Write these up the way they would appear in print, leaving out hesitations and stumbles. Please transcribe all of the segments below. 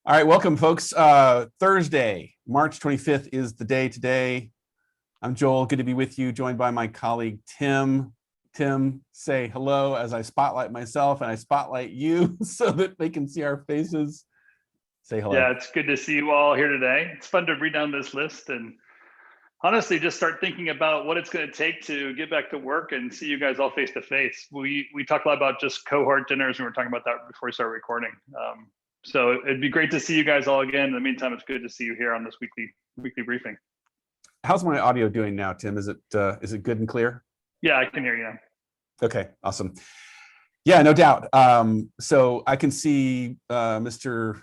All right, welcome, folks. Thursday, March 25th is the day today. I'm Joel, good to be with you, joined by my colleague, Tim. Tim, say hello as I spotlight myself and I spotlight you so that they can see our faces. Say hello. Yeah, it's good to see you all here today. It's fun to read down this list and honestly just start thinking about what it's going to take to get back to work and see you guys all face to face. We talked a lot about just cohort dinners, and we were talking about that before we started recording. So it'd be great to see you guys all again. In the meantime, it's good to see you here on this weekly briefing. How's my audio doing now, Tim? Is it good and clear? Yeah, I can hear you now. Okay, awesome. Yeah, no doubt. So I can see Mr.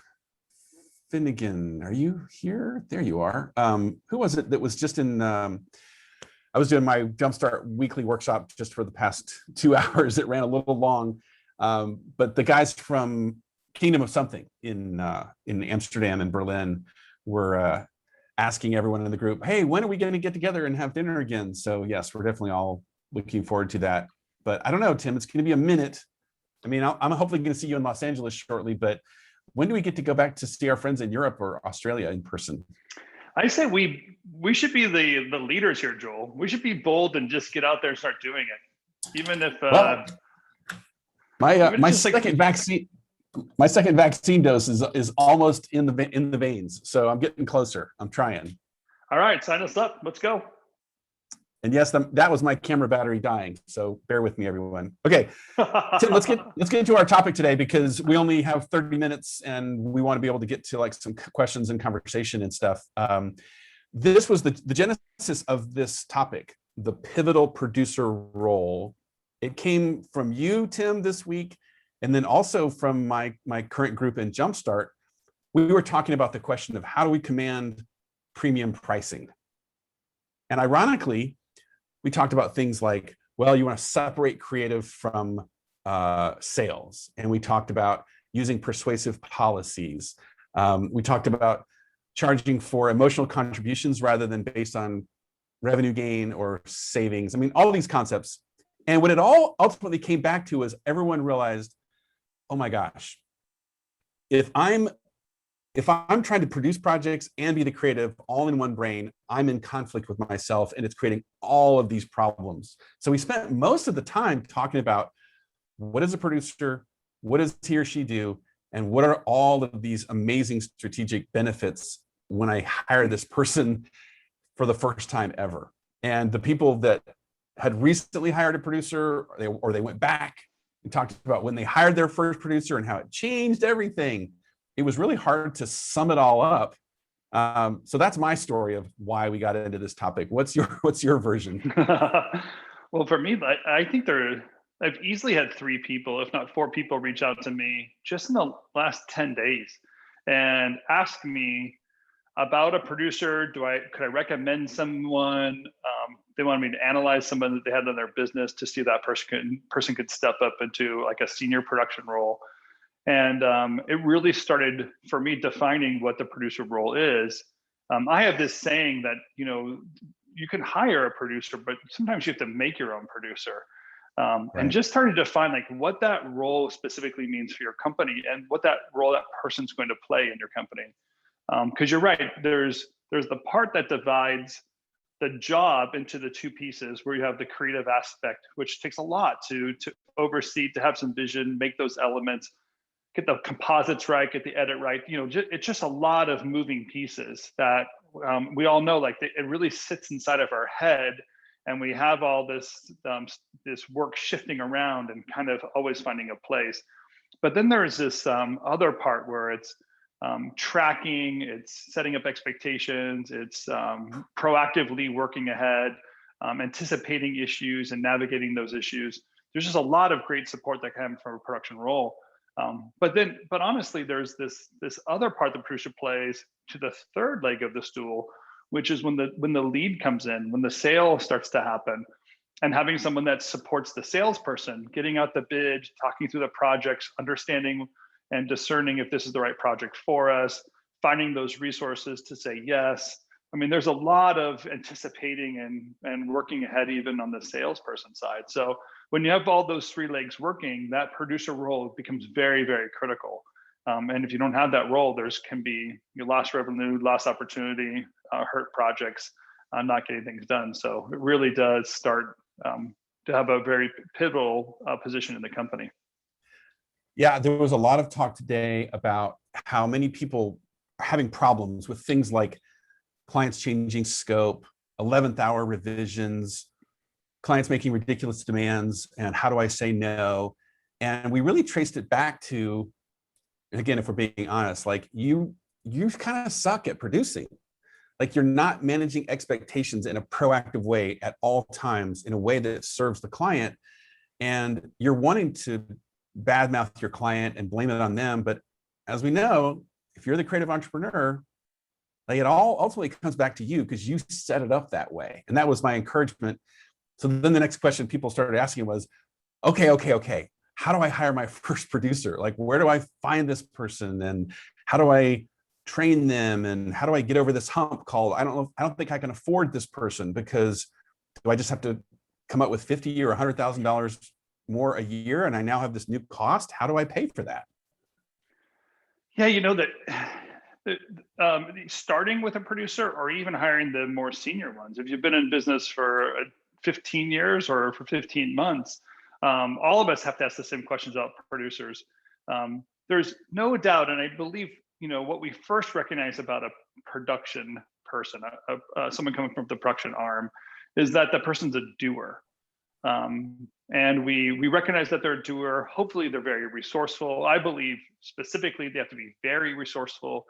Finnegan. Are you here? There you are. Who was it that was just in? I was doing my Jumpstart weekly workshop just for the past 2 hours. It ran a little long, but the guys from Kingdom of Something in Amsterdam and Berlin were asking everyone in the group, "Hey, when are we going to get together and have dinner again?" So yes, we're definitely all looking forward to that. But I don't know, Tim. It's going to be a minute. I mean, I'm hopefully going to see you in Los Angeles shortly, but when do we get to go back to see our friends in Europe or Australia in person? I say we should be the leaders here, Joel. We should be bold and just get out there and start doing it, even if. Well, my second vaccine. My second vaccine dose is almost in the veins, so I'm getting closer. I'm trying. All right, sign us up. Let's go. And yes, that was my camera battery dying, so bear with me, everyone. Okay, Tim, let's get into our topic today because we only have 30 minutes and we want to be able to get to like some questions and conversation and stuff. This was the genesis of this topic, the pivotal producer role. It came from you, Tim, this week. And then also from my current group in Jumpstart, we were talking about the question of how do we command premium pricing? And ironically, we talked about things like, well, you want to separate creative from sales. And we talked about using persuasive policies. We talked about charging for emotional contributions rather than based on revenue gain or savings. I mean, all of these concepts. And what it all ultimately came back to was everyone realized, oh my gosh, if I'm trying to produce projects and be the creative all in one brain, I'm in conflict with myself and it's creating all of these problems. So we spent most of the time talking about what is a producer, what does he or she do, and what are all of these amazing strategic benefits when I hire this person for the first time ever. And the people that had recently hired a producer or they went back and talked about when they hired their first producer and how it changed everything. It was really hard to sum it all up. So that's my story of why we got into this topic. What's your version? Well, for me, I think I've easily had 3 people, if not 4 people, reach out to me just in the last 10 days and ask me about a producer. Could I recommend someone? They wanted me to analyze someone that they had in their business to see if that person could step up into like a senior production role. And it really started for me defining what the producer role is. I have this saying that, you can hire a producer, but sometimes you have to make your own producer. Right. And just started to define like what that role specifically means for your company and what that role that person's going to play in your company. Because you're right, there's the part that divides the job into the 2 pieces where you have the creative aspect, which takes a lot to oversee, to have some vision, make those elements, get the composites right, get the edit right. It's just a lot of moving pieces that we all know, like it really sits inside of our head, and we have all this work shifting around and kind of always finding a place. But then there's this other part where it's tracking, it's setting up expectations, it's proactively working ahead, anticipating issues and navigating those issues. There's just a lot of great support that comes from a production role. But honestly, there's this other part the producer plays to the third leg of the stool, which is when the lead comes in, when the sale starts to happen, and having someone that supports the salesperson, getting out the bid, talking through the projects, understanding and discerning if this is the right project for us, finding those resources to say yes. I mean, there's a lot of anticipating and working ahead even on the salesperson side. So when you have all those 3 legs working, that producer role becomes very, very critical. And if you don't have that role, there's can be lost revenue, lost opportunity, hurt projects, not getting things done. So it really does start to have a very pivotal position in the company. Yeah, there was a lot of talk today about how many people are having problems with things like clients changing scope, 11th hour revisions, clients making ridiculous demands, and how do I say no? And we really traced it back to, again, if we're being honest, like you kind of suck at producing. Like you're not managing expectations in a proactive way at all times in a way that serves the client. And you're wanting to badmouth your client and blame it on them. But as we know, if you're the creative entrepreneur, like it all ultimately comes back to you because you set it up that way. And that was my encouragement. So then the next question people started asking was, okay. How do I hire my first producer? Like, where do I find this person? And how do I train them? And how do I get over this hump called, I don't think I can afford this person, because do I just have to come up with $50,000 or $100,000 more a year? And I now have this new cost. How do I pay for that? Yeah, you know that starting with a producer or even hiring the more senior ones, if you've been in business for 15 years or for 15 months, all of us have to ask the same questions about producers. There's no doubt, and I believe, what we first recognize about a production person, someone coming from the production arm, is that the person's a doer. And we recognize that they're a doer. Hopefully they're very resourceful. I believe specifically they have to be very resourceful.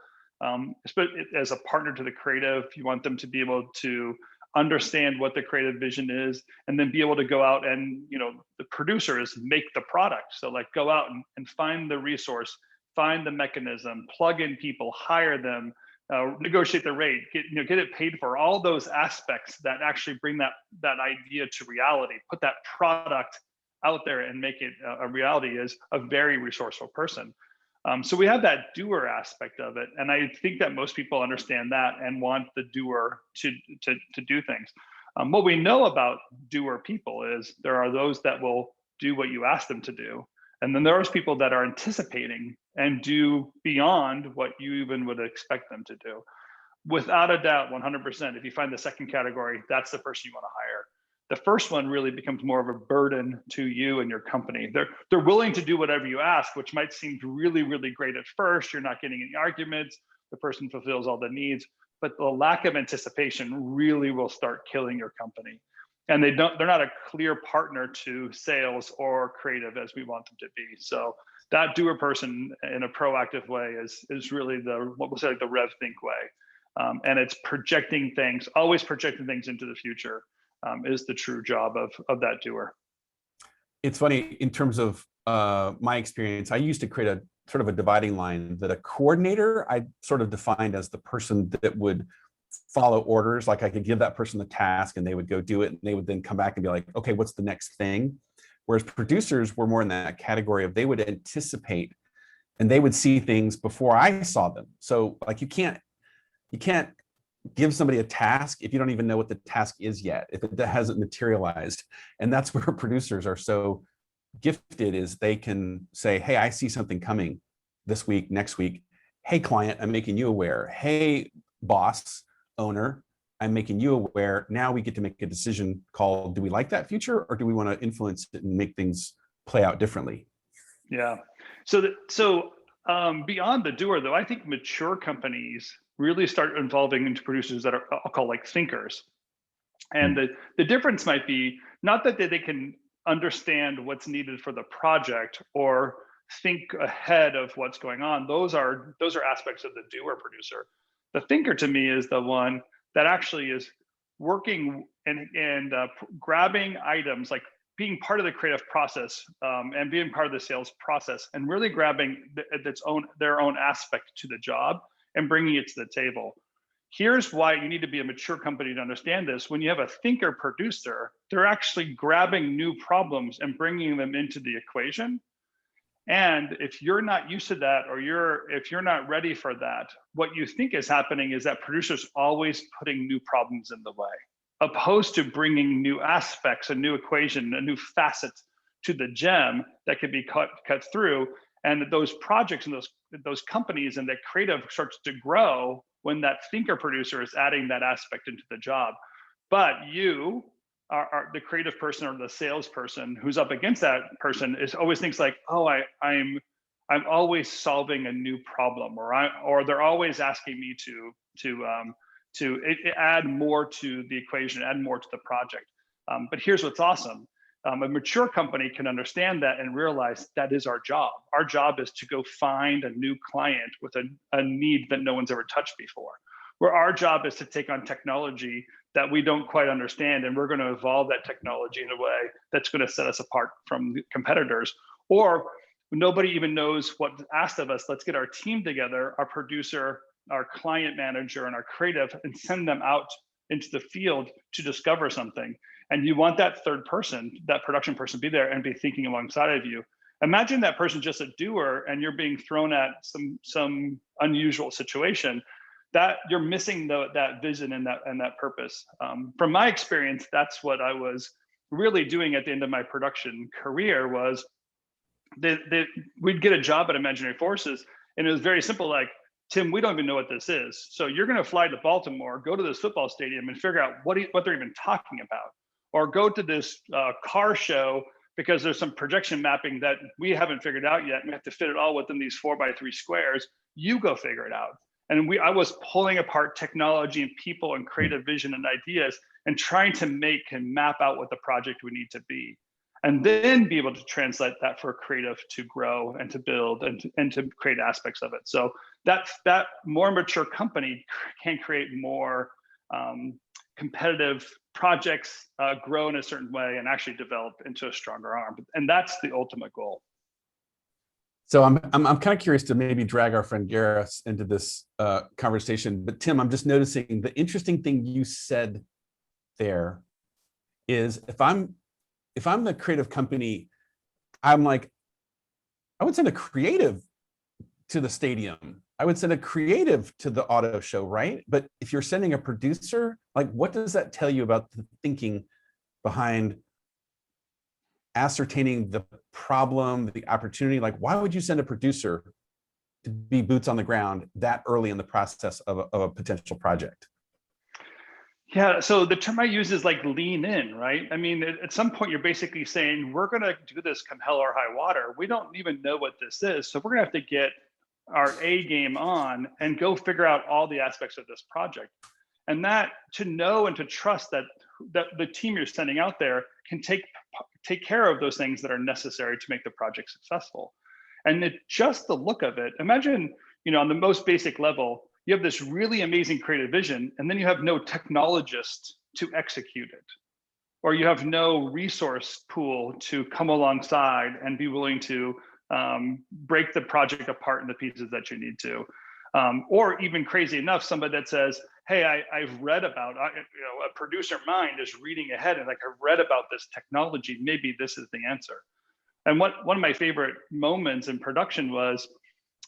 As a partner to the creative, you want them to be able to understand what the creative vision is, and then be able to go out and, the producer is make the product. So like go out and find the resource, find the mechanism, plug in people, hire them, negotiate the rate, get it paid for. All those aspects that actually bring that idea to reality, put that product out there and make it a reality, is a very resourceful person. So we have that doer aspect of it, and I think that most people understand that and want the doer to do things. What we know about doer people is there are those that will do what you ask them to do, and then there's people that are anticipating and do beyond what you even would expect them to do. Without a doubt, 100%, if you find the second category, that's the person you want to hire. The first one really becomes more of a burden to you and your company. They're willing to do whatever you ask, which might seem really, really great at first. You're not getting any arguments. The person fulfills all the needs, but the lack of anticipation really will start killing your company. And they're not a clear partner to sales or creative as we want them to be. So that doer person in a proactive way is really what we'll say like the Rev Think way. And it's projecting things, always projecting things into the future. Is the true job of that doer. It's funny, in terms of my experience, I used to create a sort of a dividing line that a coordinator I sort of defined as the person that would follow orders. Like I could give that person the task and they would go do it, and they would then come back and be like, okay, what's the next thing? Whereas producers were more in that category of they would anticipate and they would see things before I saw them. So like you can't give somebody a task if you don't even know what the task is yet, if it hasn't materialized. And that's where producers are so gifted, is they can say, hey, I see something coming this week, next week. Hey, client, I'm making you aware. Hey, boss, owner, I'm making you aware. Now we get to make a decision called, do we like that future, or do we want to influence it and make things play out differently? Yeah. So beyond the doer, though, I think mature companies really start involving into producers that are, I'll call like thinkers. And the difference might be not that they can understand what's needed for the project or think ahead of what's going on. Those are aspects of the doer producer. The thinker to me is the one that actually is working and grabbing items, like being part of the creative process and being part of the sales process, and really grabbing their own aspect to the job and bringing it to the table. Here's why you need to be a mature company to understand this. When you have a thinker producer, they're actually grabbing new problems and bringing them into the equation. And if you're not used to that, or if you're not ready for that, what you think is happening is that producers always putting new problems in the way, opposed to bringing new aspects, a new equation, a new facet to the gem that can be cut through. And those projects and those companies and that creative starts to grow when that thinker producer is adding that aspect into the job. But you are the creative person or the salesperson who's up against that person is always thinks like, oh, I'm always solving a new problem, or they're always asking me to add more to the equation, add more to the project. But here's what's awesome. A mature company can understand that and realize that is our job. Our job is to go find a new client with a need that no one's ever touched before. Where our job is to take on technology that we don't quite understand, and we're going to evolve that technology in a way that's going to set us apart from competitors. Or nobody even knows what's asked of us. Let's get our team together, our producer, our client manager, and our creative, and send them out into the field to discover something. And you want that third person, that production person, be there and be thinking alongside of you. Imagine that person just a doer and you're being thrown at some unusual situation. That you're missing that vision and that purpose. From my experience, that's what I was really doing at the end of my production career. Was we'd get a job at Imaginary Forces, and it was very simple. Like, Tim, we don't even know what this is, so you're going to fly to Baltimore, go to this football stadium, and figure out what they're even talking about, or go to this car show because there's some projection mapping that we haven't figured out yet. And we have to fit it all within these 4x3 squares. You go figure it out. And I was pulling apart technology and people and creative vision and ideas and trying to make and map out what the project would need to be. And then be able to translate that for creative to grow and to build and to create aspects of it. So that more mature company can create more competitive projects, grow in a certain way, and actually develop into a stronger arm. And that's the ultimate goal. So I'm kind of curious to maybe drag our friend Gareth into this conversation. But Tim, I'm just noticing the interesting thing you said there is if I'm the creative company, I'm like, I would send a creative to the stadium. I would send a creative to the auto show, right? But if you're sending a producer, like, what does that tell you about the thinking behind ascertaining the problem, the opportunity? Like, why would you send a producer to be boots on the ground that early in the process of a potential project? Yeah, so the term I use is like lean in, right? I mean, at some point you're basically saying, we're gonna do this come hell or high water. We don't even know what this is. So we're gonna have to get our A game on and go figure out all the aspects of this project. And that to know and to trust that the team you're sending out there can take care of those things that are necessary to make the project successful. And just the look of it, imagine, on the most basic level, you have this really amazing creative vision, and then you have no technologist to execute it, or you have no resource pool to come alongside and be willing to break the project apart in the pieces that you need to. Or even crazy enough, somebody that says, hey, I've read about, a producer mind is reading ahead and like, I've read about this technology, maybe this is the answer. And one of my favorite moments in production was,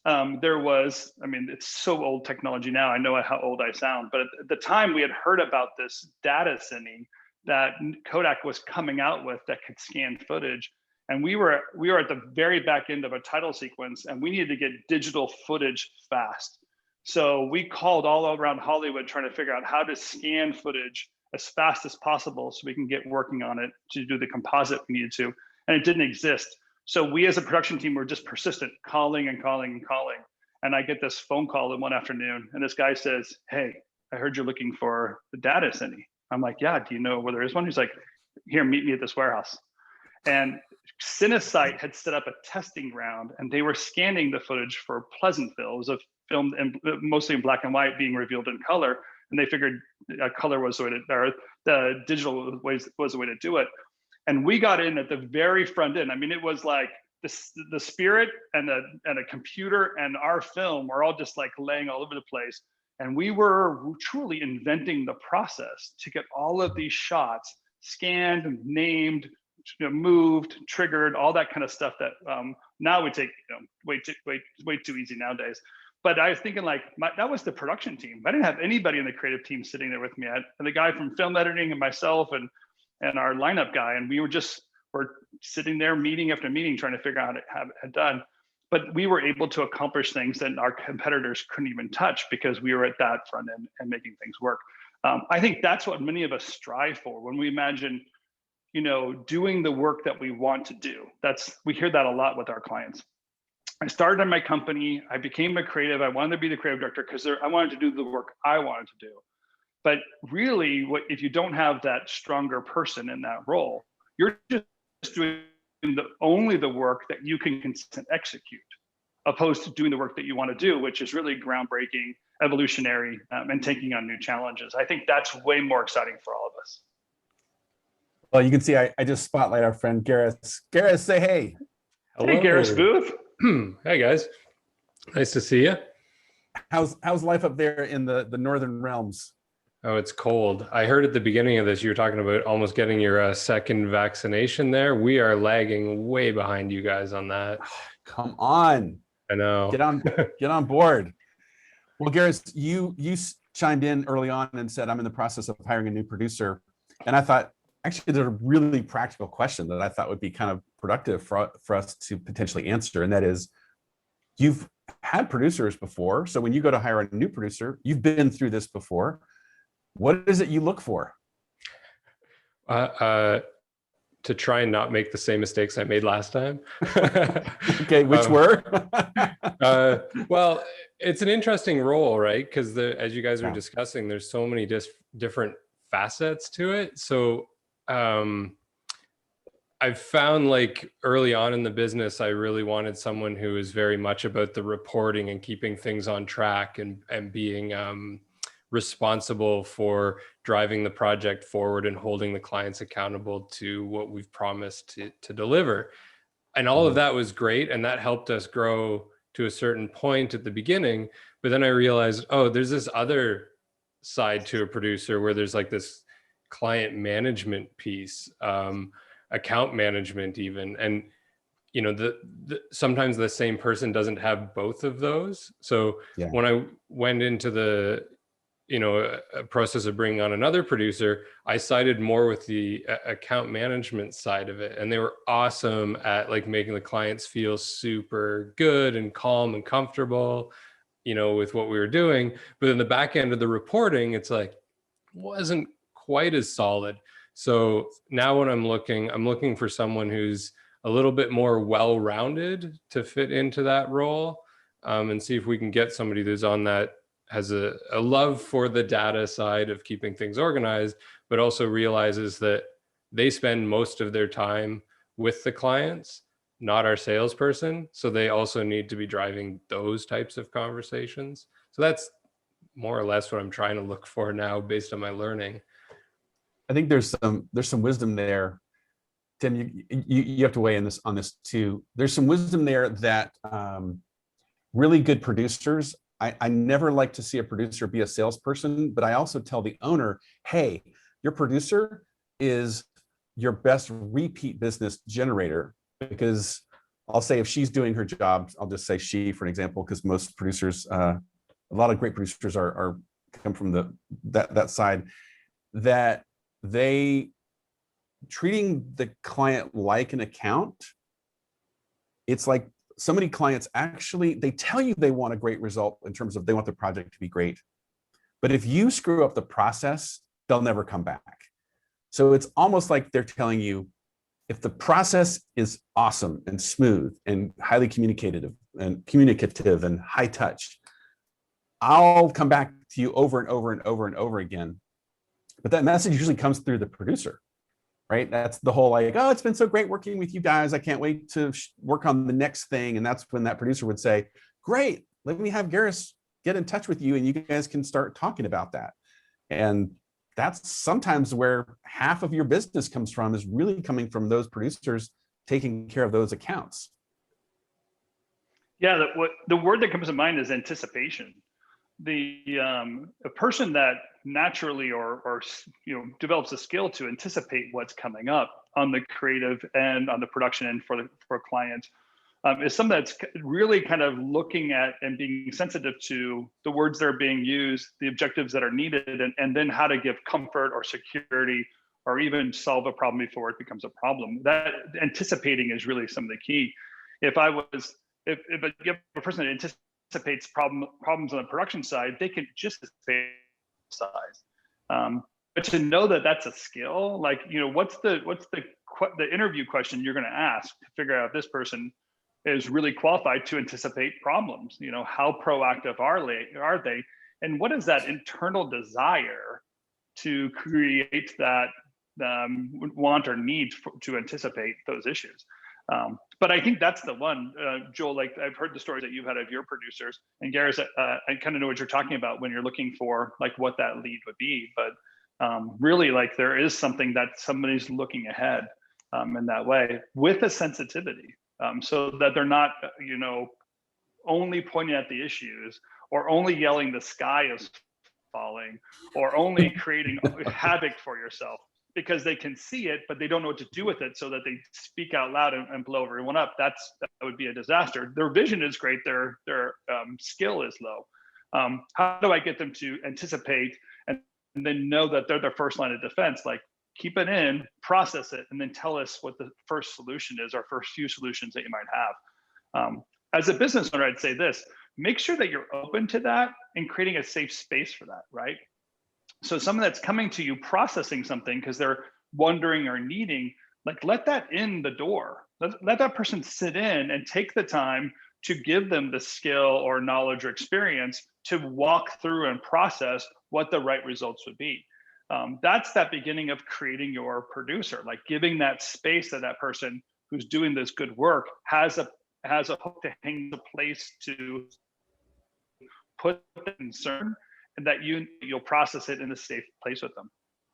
it's so old technology now, I know how old I sound, but at the time we had heard about this data sending that Kodak was coming out with that could scan footage. And we were at the very back end of a title sequence, and we needed to get digital footage fast. So we called all around Hollywood trying to figure out how to scan footage as fast as possible so we can get working on it to do the composite we needed to. And it didn't exist. So we as a production team were just persistent, calling and calling and calling. And I get this phone call one afternoon, and this guy says, hey, I heard you're looking for the data sending. I'm like, yeah, do you know where there is one? He's like, here, meet me at this warehouse. And Cinesight had set up a testing ground, and they were scanning the footage for Pleasantville. It was a film mostly in black and white being revealed in color. And they figured color was the way or the digital was the way to do it. And we got in at the very front end. I mean, it was like the spirit and a computer and our film were all just like laying all over the place. And we were truly inventing the process to get all of these shots scanned, named, moved, triggered, all that kind of stuff that now we take way too easy nowadays. But I was thinking like, that was the production team. I didn't have anybody in the creative team sitting there with me. I had the guy from film editing and myself and our lineup guy, and we're sitting there meeting after meeting trying to figure out how to have it done. but we were able to accomplish things that our competitors couldn't even touch because we were at that front end and making things work. I think that's what many of us strive for when we imagine, doing the work that we want to do. We hear that a lot with our clients. I started in my company. I became a creative. I wanted to be the creative director because I wanted to do the work I wanted to do. But really, if you don't have that stronger person in that role, you're just doing only the work that you can consistent execute, opposed to doing the work that you want to do, which is really groundbreaking, evolutionary, and taking on new challenges. I think that's way more exciting for all of us. Well, you can see I just spotlight our friend Gareth. Gareth, say hey. Hello. Hey, Gareth Booth. Hey guys, nice to see you. How's life up there in the northern realms? Oh, it's cold. I heard at the beginning of this, you were talking about almost getting your second vaccination there. We are lagging way behind you guys on that. Come on. I know. Get on board. Well, Gareth, you chimed in early on and said, I'm in the process of hiring a new producer. And I thought, actually, there's a really practical question that I thought would be kind of productive for us to potentially answer. And that is, you've had producers before. So when you go to hire a new producer, you've been through this before. What is it you look for? To try and not make the same mistakes I made last time. Okay, which were? Well, it's an interesting role, right? Because as you guys were discussing, there's so many different facets to it. So I've found like early on in the business, I really wanted someone who is very much about the reporting and keeping things on track and being responsible for driving the project forward and holding the clients accountable to what we've promised to deliver. And all of that was great. And that helped us grow to a certain point at the beginning. But then I realized, oh, there's this other side to a producer where there's like this client management piece, account management even. And, sometimes the same person doesn't have both of those. So when I went into a process of bringing on another producer, I sided more with the account management side of it. And they were awesome at like making the clients feel super good and calm and comfortable, with what we were doing. But in the back end of the reporting, it's like, wasn't quite as solid. So now when I'm looking for someone who's a little bit more well-rounded to fit into that role, and see if we can get somebody who's on that, has a love for the data side of keeping things organized, but also realizes that they spend most of their time with the clients, not our salesperson. So they also need to be driving those types of conversations. So that's more or less what I'm trying to look for now based on my learning. I think there's some wisdom there. Tim, you have to weigh in on this too. There's some wisdom there that really good producers, I never like to see a producer be a salesperson, but I also tell the owner, hey, your producer is your best repeat business generator, because I'll say if she's doing her job, I'll just say she for an example, because most producers, a lot of great producers are come from that side, that they treating the client like an account. It's like so many clients actually, they tell you they want a great result in terms of they want the project to be great. But if you screw up the process, they'll never come back. So it's almost like they're telling you, if the process is awesome and smooth and highly communicative and high touch, I'll come back to you over and over and over and over again. But that message usually comes through the producer, right? That's the whole like, oh, it's been so great working with you guys. I can't wait to work on the next thing. And that's when that producer would say, great, let me have Gareth get in touch with you and you guys can start talking about that. And that's sometimes where half of your business comes from, is really coming from those producers taking care of those accounts. Yeah, the word that comes to mind is anticipation. A person that naturally or develops a skill to anticipate what's coming up on the creative and on the production end for a client is something that's really kind of looking at and being sensitive to the words that are being used, the objectives that are needed, and then how to give comfort or security or even solve a problem before it becomes a problem. That anticipating is really some of the key. If I was if you have a person that anticipates problems on the production side, they can just anticipate size. But to know that that's a skill, like, what's the interview question you're going to ask to figure out if this person is really qualified to anticipate problems? How proactive are they? And what is that internal desire to create that want or need to anticipate those issues? But I think that's the one, Joel, like I've heard the stories that you've had of your producers, and Gareth, I kind of know what you're talking about when you're looking for like what that lead would be, but really like there is something that somebody's looking ahead in that way with a sensitivity, so that they're not, only pointing at the issues or only yelling the sky is falling or only creating havoc for yourself, because they can see it, but they don't know what to do with it, so that they speak out loud and blow everyone up. That would be a disaster. Their vision is great. Their skill is low. How do I get them to anticipate and then know that they're their first line of defense? Like, keep it in, process it, and then tell us what the first solution is, or first few solutions that you might have. As a business owner, I'd say this: make sure that you're open to that and creating a safe space for that, right? So someone that's coming to you processing something because they're wondering or needing, like, let that in the door. Let that person sit in and take the time to give them the skill or knowledge or experience to walk through and process what the right results would be. That's that beginning of creating your producer, like giving that space that that person who's doing this good work has a hook to hang the place to put the concern, and that you'll process it in a safe place with them.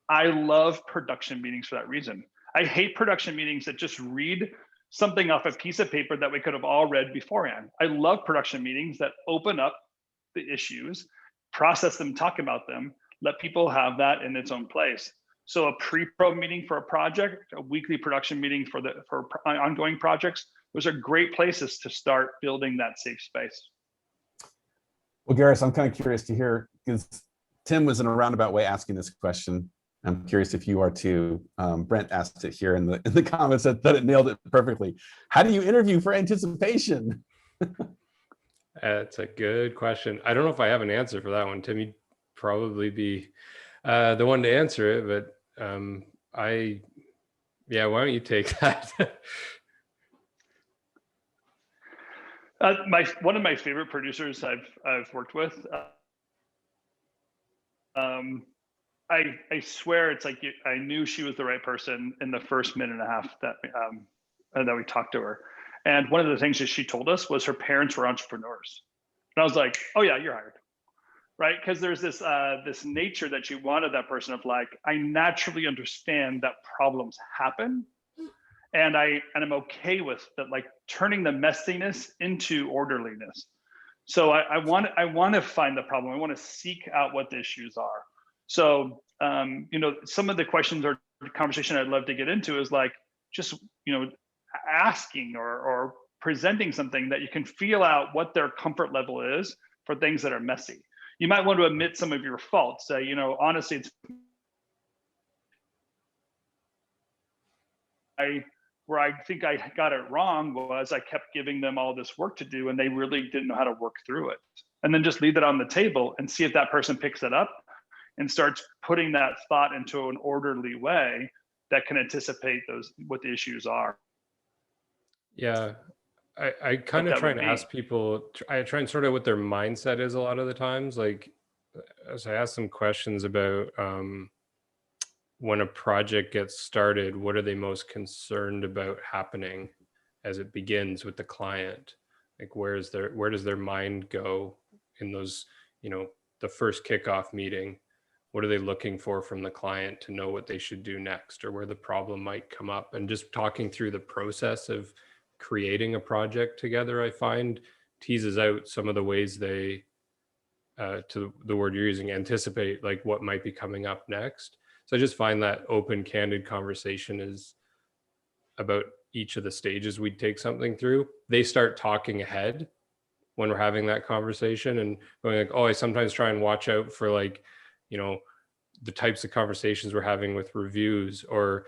I love production meetings for that reason. I hate production meetings that just read something off a piece of paper that we could have all read beforehand. I love production meetings that open up the issues, process them, talk about them, let people have that in its own place. So a pre-pro meeting for a project, a weekly production meeting for ongoing projects, those are great places to start building that safe space. Well, Gareth, I'm kind of curious to hear, because Tim was in a roundabout way asking this question. I'm curious if you are too. Brent asked it here in the comments that it nailed it perfectly. How do you interview for anticipation? That's a good question. I don't know if I have an answer for that one. Tim, you'd probably be the one to answer it, but why don't you take that? One of my favorite producers I've worked with, I swear it's like I knew she was the right person in the first minute and a half that we talked to her. And one of the things that she told us was her parents were entrepreneurs. And I was like, oh yeah, you're hired, right? Because there's this nature that you wanted that person of like, I naturally understand that problems happen. And I'm okay with that, like turning the messiness into orderliness. So I want to find the problem. I want to seek out what the issues are. So some of the questions or conversation I'd love to get into is like just asking or presenting something that you can feel out what their comfort level is for things that are messy. You might want to admit some of your faults. Say, honestly, it's where I think I got it wrong was I kept giving them all this work to do and they really didn't know how to work through it. And then just leave it on the table and see if that person picks it up and starts putting that thought into an orderly way that can anticipate what the issues are. Yeah, I kind of try and ask people, I try and sort out what their mindset is a lot of the times. Like, as I ask them questions about when a project gets started, what are they most concerned about happening as it begins with the client? Like, where does their mind go in those, the first kickoff meeting? What are they looking for from the client to know what they should do next, or where the problem might come up? And just talking through the process of creating a project together, I find teases out some of the ways they, to the word you're using, anticipate like what might be coming up next. So I just find that open, candid conversation is about each of the stages we'd take something through. They start talking ahead when we're having that conversation and going like, oh, I sometimes try and watch out for like, the types of conversations we're having with reviews, or,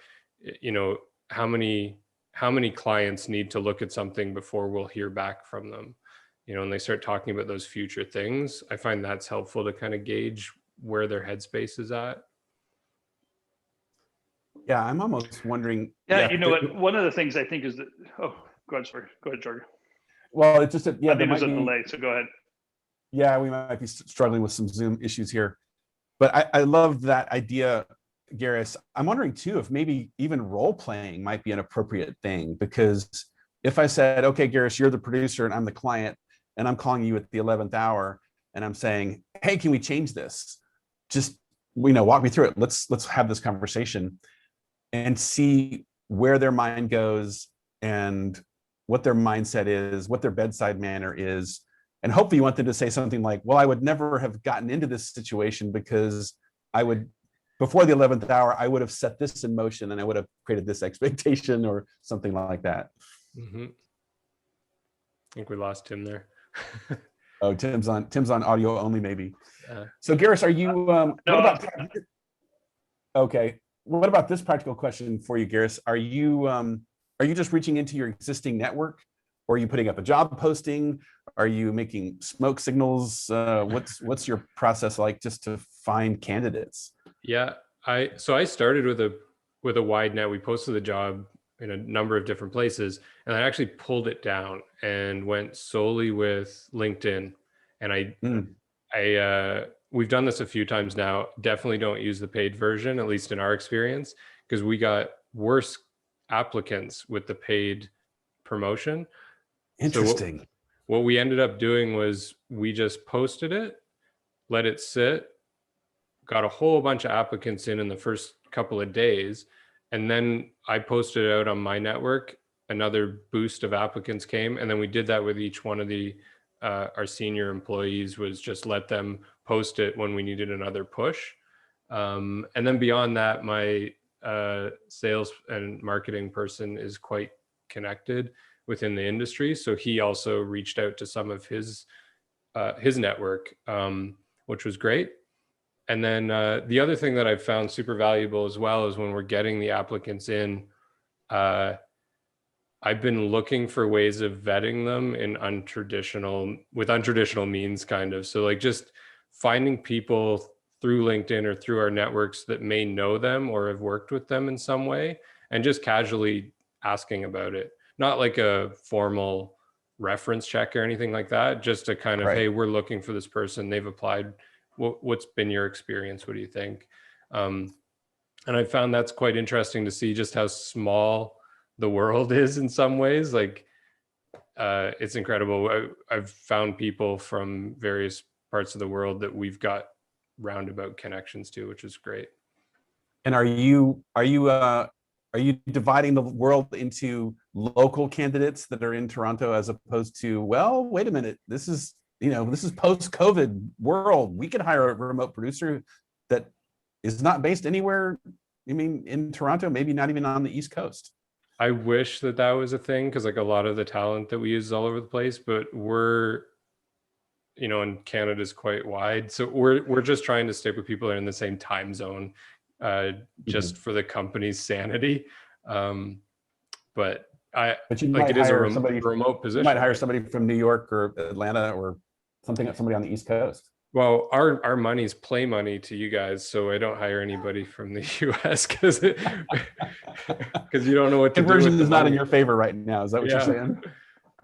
how many how many clients need to look at something before we'll hear back from them, and they start talking about those future things. I find that's helpful to kind of gauge where their headspace is at. Yeah, I'm almost wondering. Yeah, you know what? One of the things I think is that. Oh, go ahead. Sorry, go ahead, Jordan. Well, it's just I think there's a delay, so go ahead. Yeah, we might be struggling with some Zoom issues here, but I love that idea, Garris. I'm wondering too if maybe even role playing might be an appropriate thing, because if I said, okay, Garris, you're the producer and I'm the client, and I'm calling you at the 11th hour, and I'm saying, hey, can we change this? Just walk me through it. Let's have this conversation and see where their mind goes and what their mindset is, what their bedside manner is. And hopefully you want them to say something like, well, I would never have gotten into this situation because before the 11th hour, I would have set this in motion and I would have created this expectation or something like that. Mm-hmm. I think we lost Tim there. Oh, Tim's on audio only, maybe. So Garris, are you, okay. What about this practical question for you, Garris? Are you just reaching into your existing network, or are you putting up a job posting? Are you making smoke signals? What's your process like just to find candidates? Yeah, I started with a wide net. We posted the job in a number of different places, and I actually pulled it down and went solely with LinkedIn. And we've done this a few times now. Definitely don't use the paid version, at least in our experience, because we got worse applicants with the paid promotion. Interesting. So what we ended up doing was we just posted it, let it sit, got a whole bunch of applicants in the first couple of days, and then I posted it out on my network. Another boost of applicants came, and then we did that with each one of our senior employees, was just let them post it when we needed another push. And then beyond that, my sales and marketing person is quite connected within the industry, so he also reached out to some of his network, which was great. And then the other thing that I've found super valuable as well is when we're getting the applicants in, I've been looking for ways of vetting them with untraditional means, kind of. So like just finding people through LinkedIn or through our networks that may know them or have worked with them in some way, and just casually asking about it. Not like a formal reference check or anything like that, just a kind of, right, hey, we're looking for this person, they've applied. What's been your experience? What do you think? And I found that's quite interesting to see just how small the world is in some ways. Like it's incredible. I've found people from various parts of the world that we've got roundabout connections to, which is great. And are you dividing the world into local candidates that are in Toronto as opposed to, well, wait a minute, this is post-COVID world. We could hire a remote producer that is not based anywhere, in Toronto, maybe not even on the East Coast. I wish that was a thing, because like a lot of the talent that we use is all over the place, but we're, and Canada's quite wide. So we're just trying to stick with people that are in the same time zone, just for the company's sanity. But you might it is a remote position. You might hire somebody from New York or Atlanta or somebody on the East Coast. Well, our money's play money to you guys, so I don't hire anybody from the US because you don't know what to do. Conversion is not in your favor right now. Is that what you're saying?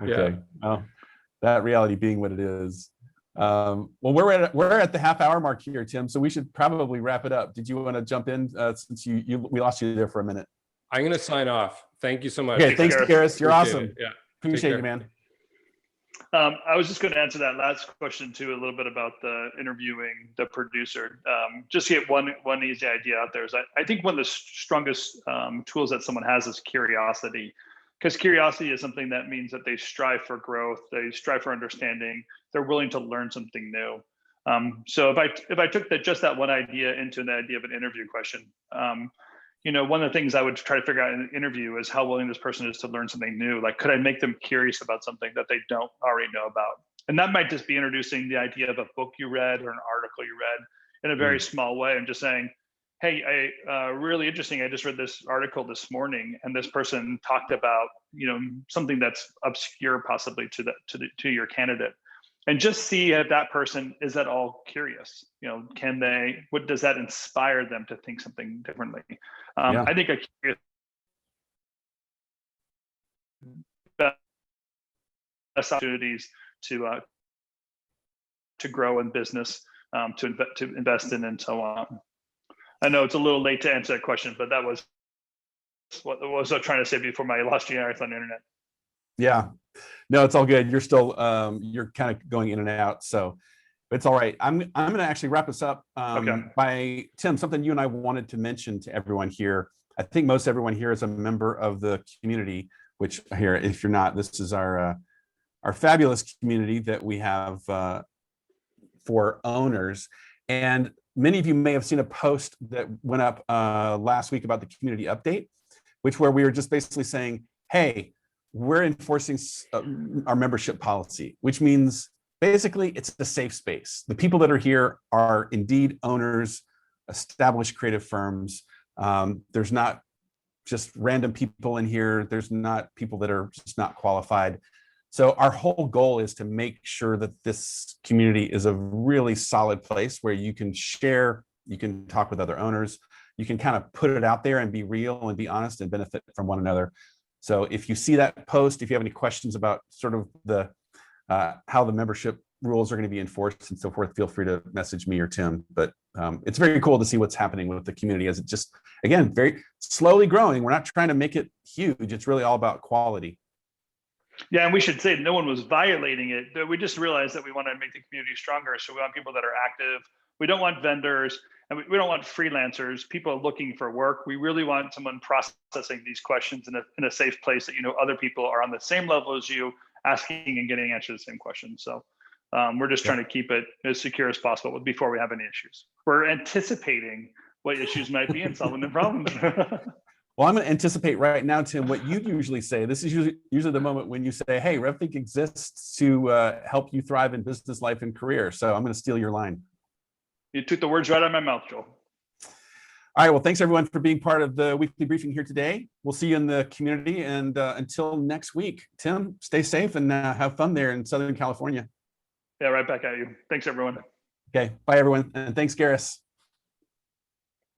Okay. Yeah. Well, that reality being what it is. Well, we're at the half-hour mark here, Tim. So we should probably wrap it up. Did you want to jump in since we lost you there for a minute? I'm going to sign off. Thank you so much. Okay, thanks, Garris. You're awesome. Yeah, appreciate you, man. I was just going to answer that last question too, a little bit about the interviewing the producer. Just to get one easy idea out there is I think one of the strongest tools that someone has is curiosity, because curiosity is something that means that they strive for growth, they strive for understanding, they're willing to learn something new. So if I took just that one idea into the idea of an interview question, one of the things I would try to figure out in an interview is how willing this person is to learn something new. Like, could I make them curious about something that they don't already know about? And that might just be introducing the idea of a book you read or an article you read in a very small way and just saying, hey, really interesting. I just read this article this morning, and this person talked about, something that's obscure possibly to your candidate, and just see if that person is at all curious. What does that inspire them to think something differently? Yeah. I think a curious best opportunities to grow in business, to invest in, and so on. I know it's a little late to answer that question, but that was what was I trying to say before I lost you on the internet. Yeah, no, it's all good. You're still you're kind of going in and out, so it's all right. I'm going to actually wrap this up by Tim. Something you and I wanted to mention to everyone here. I think most everyone here is a member of the community. Which here, if you're not, this is our fabulous community that we have for owners. And many of you may have seen a post that went up last week about the community update, where we were just basically saying, hey, we're enforcing our membership policy, which means basically it's a safe space. The people that are here are indeed owners, established creative firms. There's not just random people in here. There's not people that are just not qualified. So our whole goal is to make sure that this community is a really solid place where you can share, you can talk with other owners, you can kind of put it out there and be real and be honest and benefit from one another. So if you see that post, if you have any questions about sort of the how the membership rules are going to be enforced and so forth, feel free to message me or Tim. But it's very cool to see what's happening with the community as it just, again, very slowly growing. We're not trying to make it huge. It's really all about quality. Yeah, and we should say no one was violating it. We just realized that we want to make the community stronger. So we want people that are active. We don't want vendors, and we don't want freelancers, people looking for work. We really want someone processing these questions in a safe place that other people are on the same level as you, asking and getting answered the same questions. So we're just trying to keep it as secure as possible before we have any issues. We're anticipating what issues might be and solving the problems. Well, I'm going to anticipate right now, Tim, what you usually say. This is usually the moment when you say, hey, RevThink exists to help you thrive in business, life, and career. So I'm going to steal your line. You took the words right out of my mouth, Joel. All right. Well, thanks everyone for being part of the weekly briefing here today. We'll see you in the community. And until next week, Tim, stay safe and have fun there in Southern California. Yeah, right back at you. Thanks, everyone. Okay. Bye, everyone. And thanks, Garris.